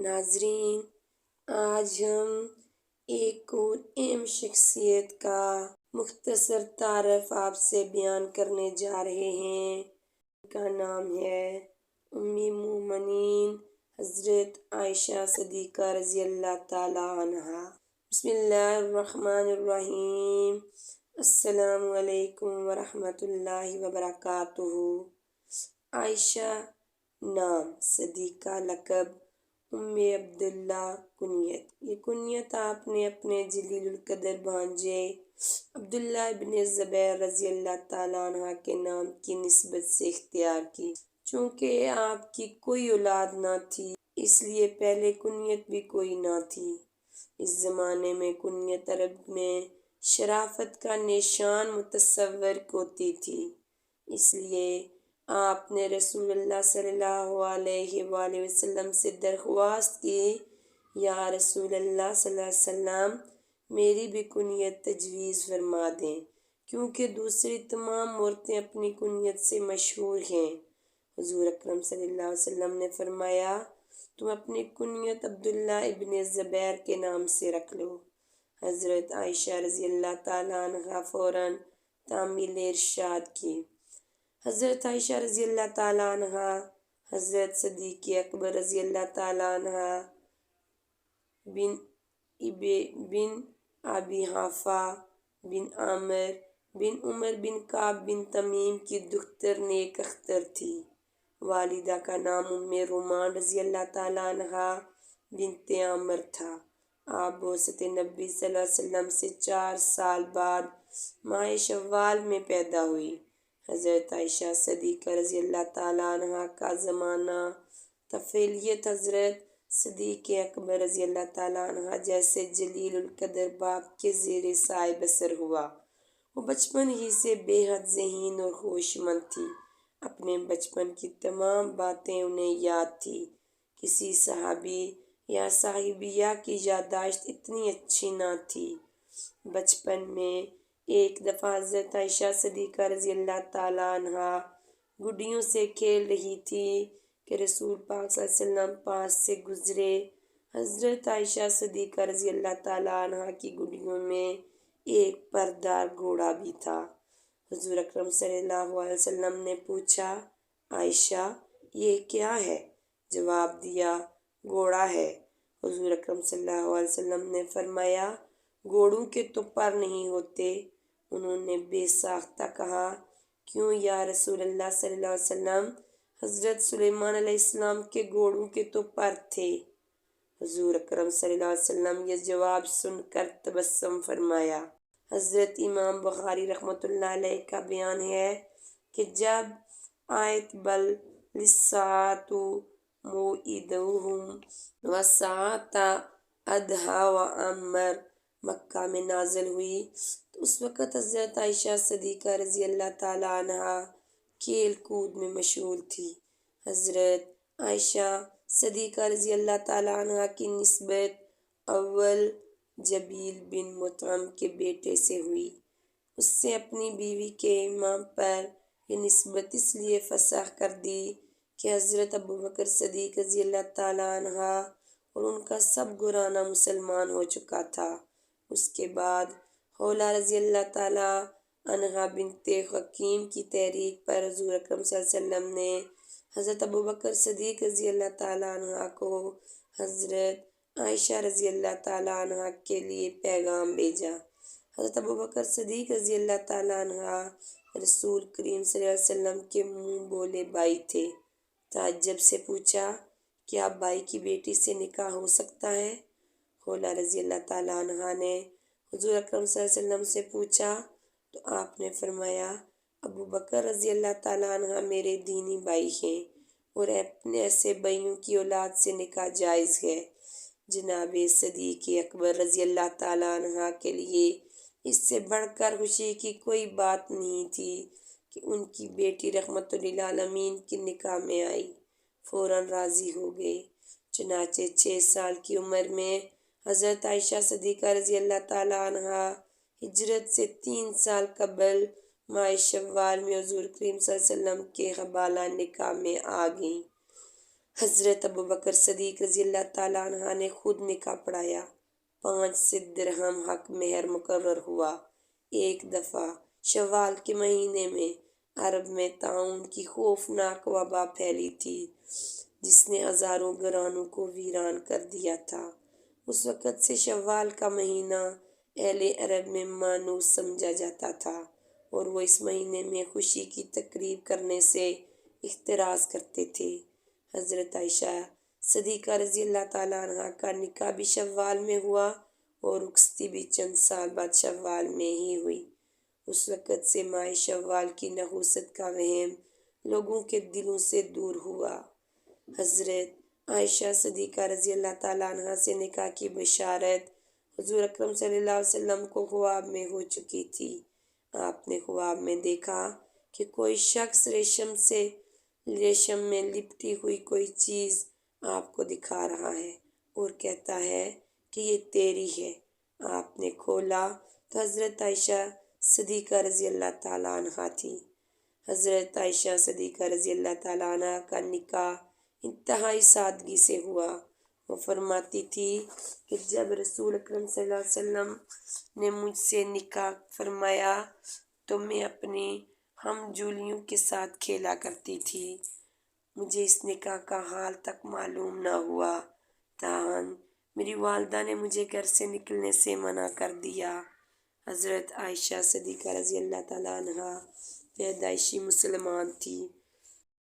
नाजरीन, आज हम एक और अहम शख्सियत का मुख्तसर तारफ़ आपसे बयान करने जा रहे हैं। उनका नाम है उम्मे मोमिनीन हज़रत आयशा सिद्दीक़ा रज़ी अल्लाह ताला अन्हा। बिस्मिल्लाहिर्रहमानिर्रहीम। अस्सलामु अलैकुम वरहमतुल्लाहि वबरकातुहू। आयशा नाम, सिद्दीक़ा लक़ब, उम्मे अब्दुल्ला कुनियत। ये कुनियत आपने अपने जलीलुल क़द्र भांजे अब्दुल्ला इब्न ज़ुबैर रज़ी अल्लाह ताला अन्हा के नाम की निस्बत से इख्तियार की। चूँकि आपकी कोई औलाद न थी, इसलिए पहले कुनियत भी कोई न थी। इस ज़माने में कुनियत अरब में शराफत का निशान मुतस्सवर होती थी। इसलिए आपने रसूलुल्लाह सल्लल्लाहु अलैहि वसल्लम से दरख्वास्त की, या रसूलल्लाह सल्लल्लाहु अलैहि वसल्लम, मेरी भी कुनियत तजवीज़ फरमा दें, क्योंकि दूसरी तमाम औरतें अपनी कुनियत से मशहूर हैं। हुज़ूर अकरम सल्लल्लाहु अलैहि वसल्लम ने फरमाया, तुम अपनी कुनियत अब्दुल्ला इब्न ज़ुबैर के नाम से रख लो। हज़रत आयशा रज़ी अल्लाह ताला अन्हा फ़ौरन तामील इरशाद की। हज़रत आयशा रज़ी अल्लाह ताला अन्हा हज़रत सिद्दीक़ अकबर रज़ी अल्लाह ताला अन्हा बिन अबी हाफ़ा बिन आमिर बिन उमर बिन काब बिन तमीम की दुख्तर नेक अख्तर थी। वालिदा का नाम उम्मे रोमान रज़ी अल्लाह ताला अन्हा बिनते आमिर था। आप बौसत नबी सल्लल्लाहु अलैहि वसल्लम से 4 साल बाद माह शव्वाल में पैदा हुई। हज़रत आयशा सिद्दीक़ा रज़ी अल्लाह ताला अन्हा का ज़माना तफ़ीलियत हज़रत सिद्दीक़ अकबर रज़ी अल्लाह ताला अन्हा जैसे जलीलुल क़द्र बाप के ज़ेरे साए बसर हुआ। वो बचपन ही से बेहद ज़हीन और होशमंद थी। अपने बचपन की तमाम बातें उन्हें याद थी। किसी सहाबी या साहिबिया की याददाश्त इतनी अच्छी ना थी। बचपन में एक दफ़ा हज़रत आयशा सिद्दीक़ा रज़ी अल्लाह ताला अन्हा गुड्डियों से खेल रही थी कि रसूल पाक सल्लल्लाहु अलैहि वसल्लम पास से गुजरे। हज़रत आयशा सिद्दीक़ा रज़ी अल्लाह ताला अन्हा की गुड्डियों में एक परदार घोड़ा भी था। हुज़ूर अकरम सल्लल्लाहु अलैहि वसल्लम ने पूछा, आयशा, ये क्या है? जवाब दिया, घोड़ा है। हुज़ूर अकरम सल्लल्लाहु अलैहि वसल्लम ने फरमाया, घोड़ों के तो पर नहीं होते। उन्होंने बेसाख्ता कहा, क्यों या रसूलल्लाह सल्लल्लाहु अलैहि वसल्लम, हज़रत सुलेमान अलैहिस्सलाम के घोड़ों के तो पर थे। हुज़ूर अकरम सल्लल्लाहु अलैहि वसल्लम ये जवाब सुनकर तबस्सुम फरमाया। हज़रत इमाम बुखारी रहमतुल्लाह अलैह का बयान है कि जब आयत बल लिस्सातु मौइदुहुम व साता अदहा व अमर मक्का में नाज़िल हुई, तो उस वक़्त हज़रत आयशा सिद्दीक़ा रज़ी अल्लाह ताला अन्हा खेल कूद में मशहूर थी। हज़रत आयशा सिद्दीक़ा रज़ी अल्लाह ताला अन्हा की निस्बत अव्वल जबील बिन मुतअम के बेटे से हुई। उससे अपनी बीवी के इमाम पर यह निस्बत इसलिए फसाह कर दी कि हज़रत अबू बकर सिद्दीक़ रज़ी अल्लाह ताला अन्हा और उनका सब घराना मुसलमान हो चुका था। उसके बाद हौला रज़ी अल्लाह ताला अन्हा बिनते हकीम की तहरीक पर हुज़ूर अकरम सल्लल्लाहु अलैहि वसल्लम ने हज़रत अबू बकर सिद्दीक़ रज़ी अल्लाह ताला अन्हा को हज़रत आयशा रज़ी अल्लाह ताला अन्हा के लिए पैगाम भेजा। हज़रत अबू बकर सिद्दीक़ रज़ी अल्लाह ताला अन्हा रसूल करीम सल्लल्लाहु अलैहि वसल्लम के मुँह बोले भाई थे। ताज्जुब से पूछा, क्या भाई की बेटी से निकाह हो सकता है? हौला रज़ी अल्लाह ताला अन्हा ने हुज़ूर अकरम सल्लल्लाहु अलैहि वसल्लम से पूछा, तो आपने फरमाया, अबू बकर रज़ी अल्लाह ताला अन्हा मेरे दीनी भाई हैं और अपने ऐसे भाइयों की औलाद से निकाह जायज़ है। जनाबे सिद्दीक़ अकबर रज़ी अल्लाह ताला अन्हा के लिए इससे बढ़कर खुशी की कोई बात नहीं थी कि उनकी बेटी रहमतुल आलमीन की निकाह में आई। फ़ौरन राज़ी हो गए। चुनाचे 6 साल की उम्र में हज़रत आयशा सिद्दीक़ा रज़ी अल्लाह ताला अन्हा हिजरत से 3 साल कबल माह शव्वाल में हुज़ूर करीम सल्लल्लाहु अलैहि वसल्लम के क़बाला निकाह में आ गईं। حضرت ابوبکر صدیق رضی اللہ تعالیٰ عنہ نے خود نکاح پڑھایا۔ 500 درہم حق مہر مقرر ہوا۔ ایک دفعہ شوال کے مہینے میں عرب میں طاعون کی خوفناک وبا پھیلی تھی جس نے ہزاروں گھرانوں کو ویران کر دیا تھا۔ اس وقت سے شوال کا مہینہ اہل عرب میں مانوس سمجھا جاتا تھا اور وہ اس مہینے میں خوشی کی تقریب کرنے سے احتراز کرتے تھے۔ حضرت عائشہ صدیقہ رضی اللہ تعالیٰ عنہ کا نکاح بھی شوال میں ہوا اور رخصتی بھی چند سال بعد شوال میں ہی ہوئی۔ اس وقت سے ماہ شوال کی نحوست کا وہم لوگوں کے دلوں سے دور ہوا۔ حضرت عائشہ صدیقہ رضی اللہ تعالیٰ عنہ سے نکاح کی بشارت حضور اکرم صلی اللہ علیہ وسلم کو خواب میں ہو چکی تھی۔ آپ نے خواب میں دیکھا کہ کوئی شخص ریشم میں لپٹی ہوئی کوئی چیز آپ کو دکھا رہا ہے اور کہتا ہے کہ یہ تیری ہے۔ آپ نے کھولا تو حضرت عائشہ صدیقہ رضی اللہ تعالیٰ عنہ تھی۔ حضرت عائشہ صدیقہ رضی اللہ تعالیٰ عنہ کا نکاح انتہائی سادگی سے ہوا۔ وہ فرماتی تھی کہ جب رسول اکرم صلی اللہ علیہ وسلم نے مجھ سے نکاح فرمایا تو میں اپنی ہم جولیوں کے ساتھ کھیلا کرتی تھی۔ مجھے اس نکاح کا حال تک معلوم نہ ہوا، تاہم میری والدہ نے مجھے گھر سے نکلنے سے منع کر دیا۔ حضرت عائشہ صدیقہ رضی اللہ تعالیٰ عنہ پیدائشی مسلمان تھی